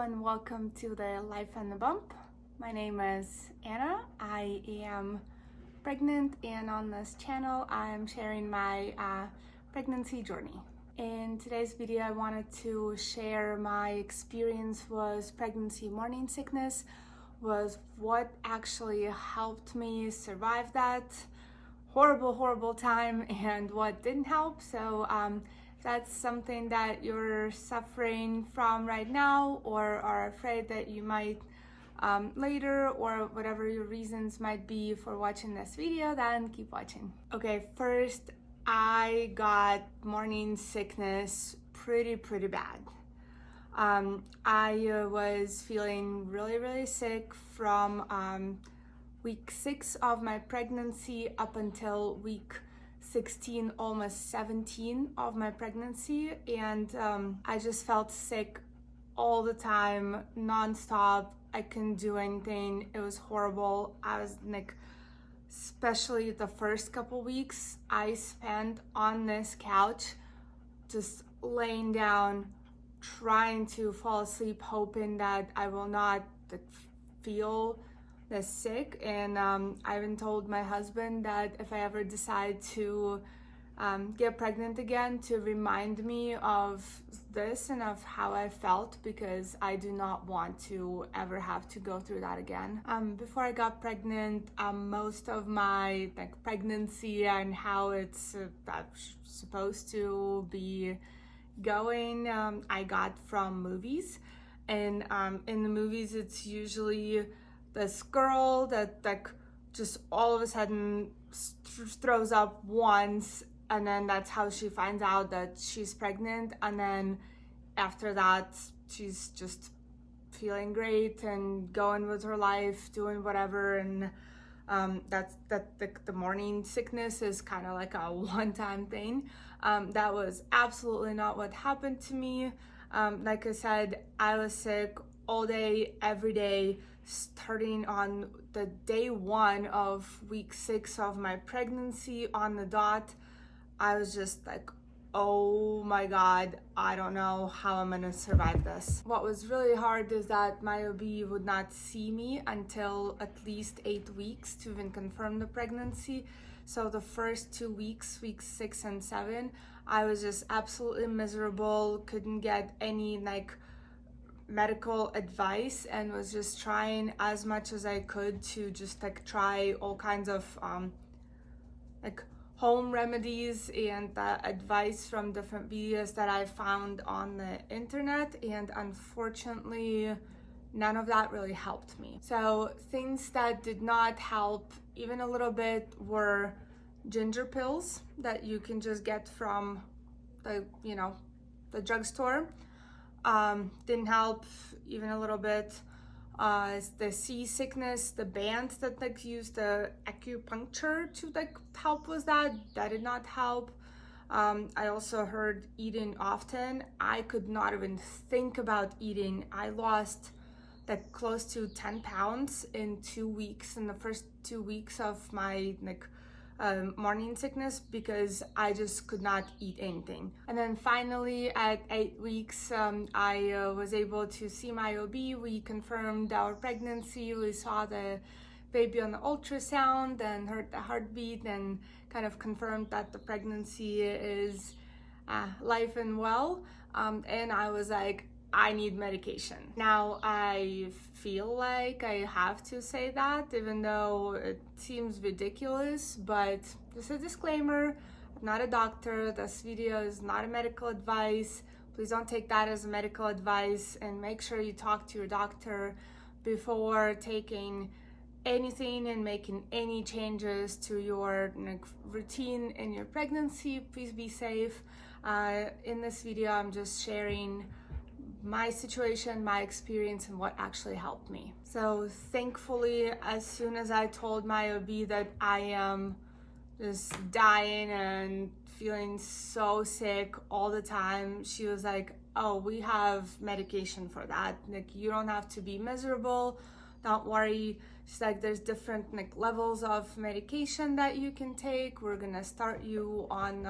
and welcome to the Life and the Bump. My name is Anna. I am pregnant, and on this channel I am sharing my pregnancy journey. In today's video I wanted to share my experience with pregnancy morning sickness, was what actually helped me survive that horrible time and what didn't help. So if that's something that you're suffering from right now or are afraid that you might later, or whatever your reasons might be for watching this video, then keep watching. Okay, first, I got morning sickness pretty bad. I was feeling really sick from week 6 of my pregnancy up until week 16, almost 17 of my pregnancy, and I just felt sick all the time, non-stop. I couldn't do anything. It was horrible. I was like, especially the first couple weeks, I spent on this couch just laying down, trying to fall asleep, hoping that I will not feel this sick. And I even told my husband that if I ever decide to get pregnant again, to remind me of this and of how I felt, because I do not want to ever have to go through that again. Before I got pregnant, most of my pregnancy and how it's supposed to be going, I got from movies. And in the movies, it's usually this girl that just all of a sudden throws up once, and then that's how she finds out that she's pregnant, and then after that she's just feeling great and going with her life, doing whatever. And the morning sickness is kind of like a one-time thing. That was absolutely not what happened to me. Like I said, I was sick all day, every day, starting on the day 1 of week 6 of my pregnancy on the dot. I was just like, oh my God, I don't know how I'm gonna survive this. What was really hard is that my OB would not see me until at least 8 weeks to even confirm the pregnancy. So the first 2 weeks, weeks 6 and 7, I was just absolutely miserable, couldn't get any medical advice, and was just trying as much as I could to just try all kinds of home remedies and advice from different videos that I found on the internet, and unfortunately none of that really helped me. So things that did not help even a little bit were ginger pills that you can just get from the drugstore. Didn't help even a little bit. The seasickness, the bands that use the acupuncture to help with that did not help. I also heard eating often. I could not even think about eating. I lost close to 10 pounds in 2 weeks, in the first 2 weeks of my morning sickness, because I just could not eat anything. And then finally at 8 weeks, I was able to see my OB. We confirmed our pregnancy. We saw the baby on the ultrasound and heard the heartbeat, and kind of confirmed that the pregnancy is live and well. And I was like, I need medication. Now I feel like I have to say that, even though it seems ridiculous, but just a disclaimer, I'm not a doctor. This video is not a medical advice. Please don't take that as a medical advice, and make sure you talk to your doctor before taking anything and making any changes to your routine in your pregnancy. Please be safe. In this video, I'm just sharing my situation, my experience, and what actually helped me. So thankfully, as soon as I told my OB that I am just dying and feeling so sick all the time, she was like, oh, we have medication for that. You don't have to be miserable. Don't worry. She's like, there's different levels of medication that you can take. We're gonna start you on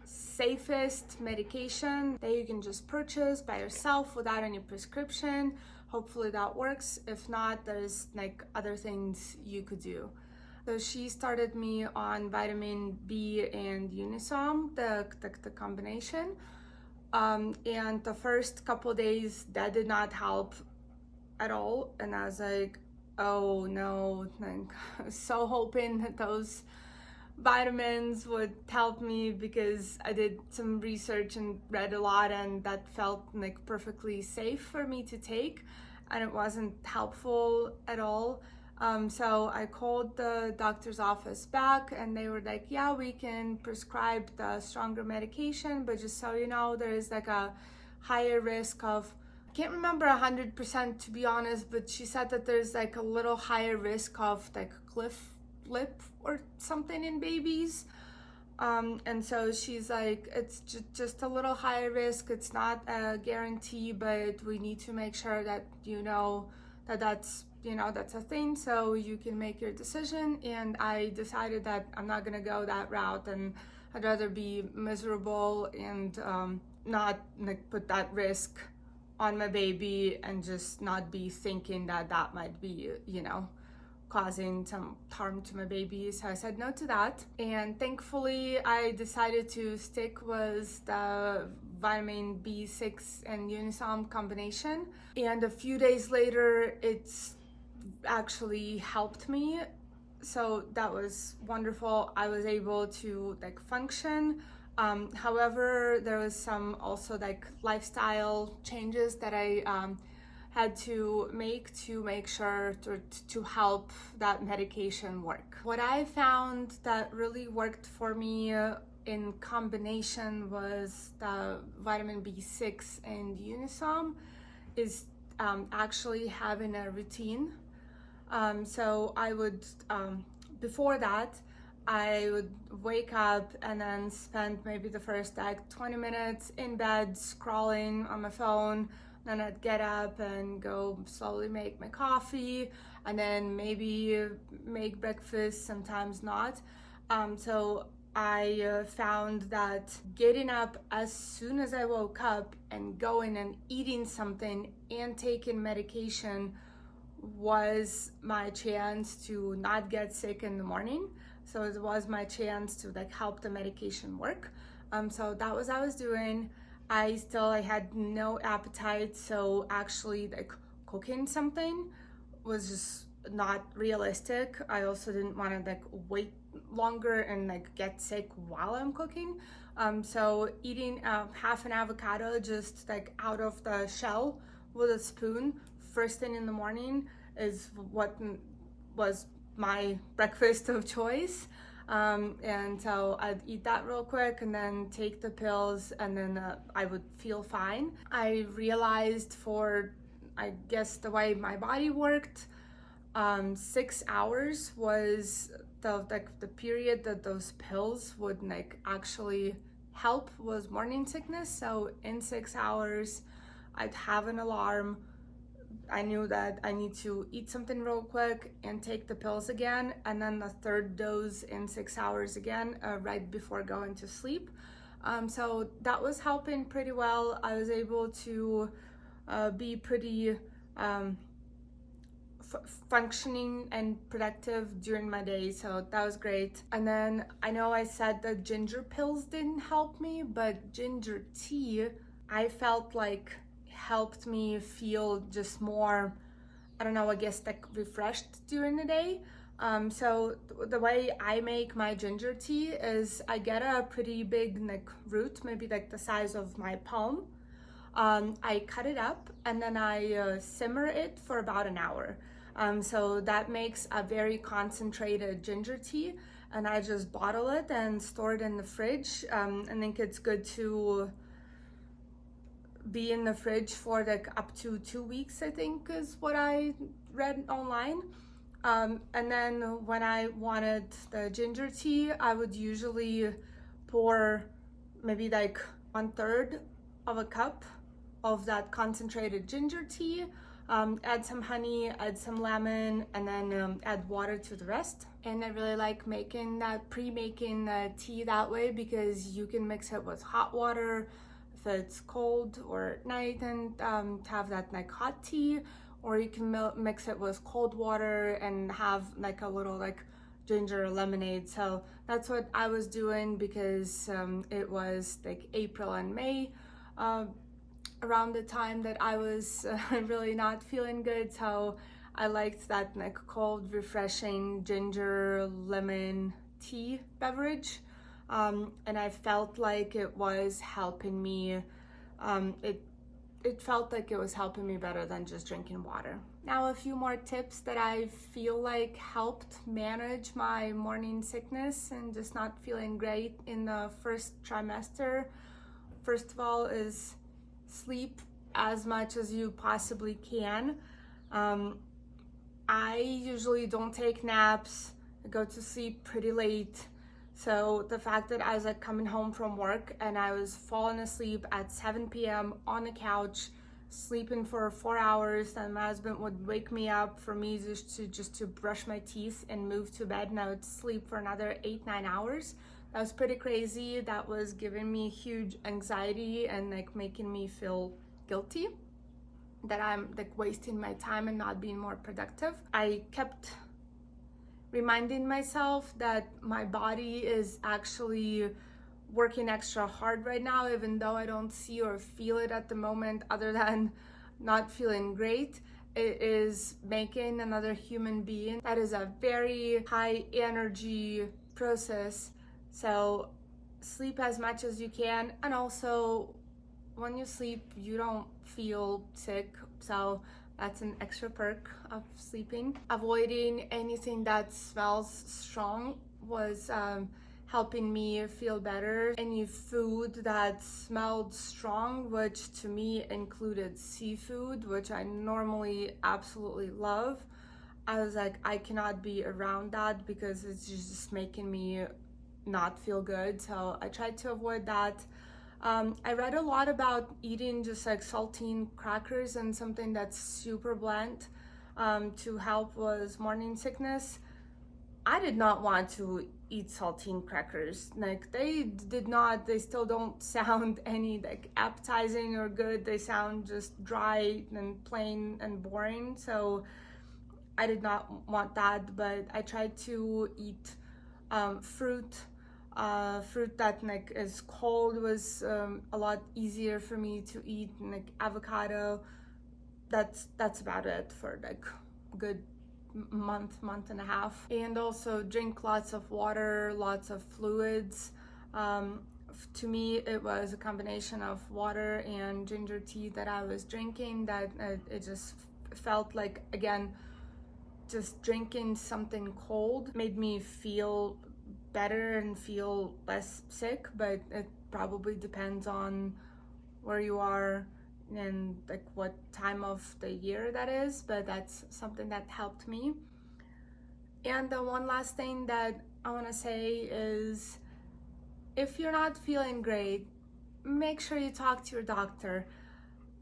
safest medication that you can just purchase by yourself without any prescription. Hopefully that works. If not, there's like other things you could do. So she started me on vitamin B and Unisom, the combination. And the first couple days that did not help at all. And I was like, oh no, like, I was so hoping that those vitamins would help me, because I did some research and read a lot, and that felt like perfectly safe for me to take, and it wasn't helpful at all. So I called the doctor's office back, and they were like, yeah, we can prescribe the stronger medication, but just so you know, there is like a higher risk of, I can't remember 100% to be honest, but she said that there's like a little higher risk of like cleft lip or something in babies. And so she's like, it's just a little higher risk. It's not a guarantee, but we need to make sure that you know that that's a thing, so you can make your decision. And I decided that I'm not gonna go that route, and I'd rather be miserable and not like put that risk on my baby, and just not be thinking that that might be, causing some harm to my baby. So I said no to that, and thankfully I decided to stick with the vitamin B6 and Unisom combination, and a few days later it's actually helped me. So that was wonderful. I was able to like function. However, there was some also like lifestyle changes that I had to make sure to help that medication work. What I found that really worked for me in combination was the vitamin B6 and Unisom is actually having a routine. So I would, before that, I would wake up and then spend maybe the first like 20 minutes in bed scrolling on my phone. Then I'd get up and go slowly make my coffee, and then maybe make breakfast, sometimes not. So I found that getting up as soon as I woke up and going and eating something and taking medication was my chance to not get sick in the morning. So it was my chance to like help the medication work. So that was what I was doing. I had no appetite, so actually like cooking something was just not realistic. I also didn't want to like wait longer and like get sick while I'm cooking. So eating half an avocado just like out of the shell with a spoon first thing in the morning is what was my breakfast of choice. And so I'd eat that real quick and then take the pills, and then I would feel fine. I realized I guess the way my body worked, 6 hours was the period that those pills would like actually help was morning sickness. So in 6 hours, I'd have an alarm. I knew that I need to eat something real quick and take the pills again, and then the third dose in 6 hours again, right before going to sleep. So that was helping pretty well. I was able to be pretty functioning and productive during my day, so that was great. And then I know I said that ginger pills didn't help me, but ginger tea, I felt like helped me feel just more, I don't know, I guess like refreshed during the day. So the way I make my ginger tea is I get a pretty big like root, maybe like the size of my palm. I cut it up and then I simmer it for about an hour. So that makes a very concentrated ginger tea, and I just bottle it and store it in the fridge. I think it's good to be in the fridge for like up to 2 weeks, I think is what I read online. And then when I wanted the ginger tea, I would usually pour maybe like 1/3 of a cup of that concentrated ginger tea Add some honey, add some lemon, and then add water to the rest. And I really like making that, pre-making the tea that way, because you can mix it with hot water if it's cold or at night, and have that like hot tea, or you can mix it with cold water and have like a little like ginger lemonade. So that's what I was doing, because it was like April and May, around the time that I was really not feeling good. So I liked that like cold, refreshing ginger lemon tea beverage, and I felt like it was helping me. It felt like it was helping me better than just drinking water. Now, a few more tips that I feel like helped manage my morning sickness and just not feeling great in the first trimester. First of all is sleep as much as you possibly can. I usually don't take naps. I go to sleep pretty late. So the fact that I was like coming home from work and I was falling asleep at 7 p.m. on the couch, sleeping for 4 hours, and my husband would wake me up for me just to brush my teeth and move to bed, and I would sleep for another 8-9 hours. That was pretty crazy. That was giving me huge anxiety and like making me feel guilty that I'm like wasting my time and not being more productive. I kept reminding myself that my body is actually working extra hard right now, even though I don't see or feel it at the moment, other than not feeling great. It is making another human being. That is a very high energy process. So sleep as much as you can, and also when you sleep you don't feel sick, so that's an extra perk of sleeping. Avoiding anything that smells strong was helping me feel better. Any food that smelled strong, which to me included seafood, which I normally absolutely love, I was like, I cannot be around that because it's just making me not feel good. So I tried to avoid that. I read a lot about eating just like saltine crackers and something that's super bland to help with morning sickness. I did not want to eat saltine crackers. Like they still don't sound any like appetizing or good. They sound just dry and plain and boring. So I did not want that, but I tried to eat fruit that like is cold was a lot easier for me to eat, like avocado. That's about it for like a good month and a half. And also drink lots of water, lots of fluids. To me it was a combination of water and ginger tea that I was drinking, that it just felt like, again, just drinking something cold made me feel better and feel less sick, but it probably depends on where you are and like what time of the year that is, but that's something that helped me. And the one last thing that I want to say is, if you're not feeling great, make sure you talk to your doctor.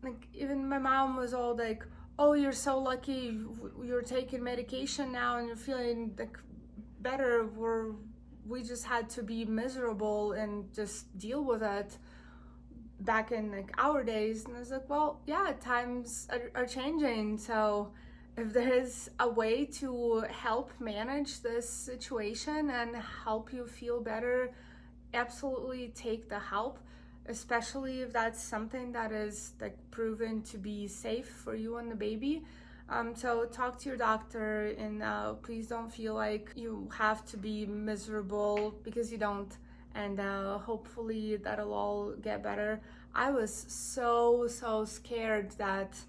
Like even my mom was all like, oh, you're so lucky you're taking medication now and you're feeling like better. We just had to be miserable and just deal with it back in like our days. And I was like, well, yeah, times are changing. So if there is a way to help manage this situation and help you feel better, absolutely take the help, especially if that's something that is like proven to be safe for you and the baby. So talk to your doctor, and please don't feel like you have to be miserable, because you don't. And hopefully that'll all get better. I was so scared that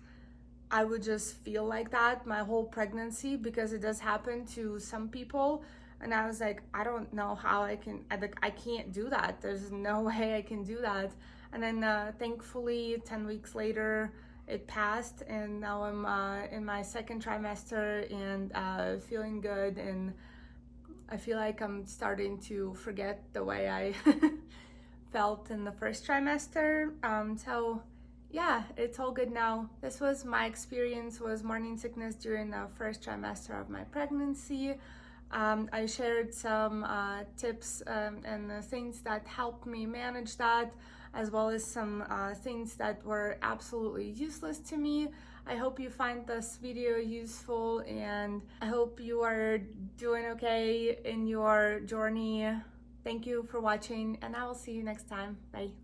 I would just feel like that my whole pregnancy, because it does happen to some people. And I was like, I don't know how I can't do that. There's no way I can do that. And then thankfully 10 weeks later it passed, and now I'm in my second trimester and feeling good, and I feel like I'm starting to forget the way I felt in the first trimester. So yeah, it's all good now. This was my experience with morning sickness during the first trimester of my pregnancy. I shared some tips and the things that helped me manage that, as well as some things that were absolutely useless to me. I hope you find this video useful, and I hope you are doing okay in your journey. Thank you for watching, and I will see you next time. Bye.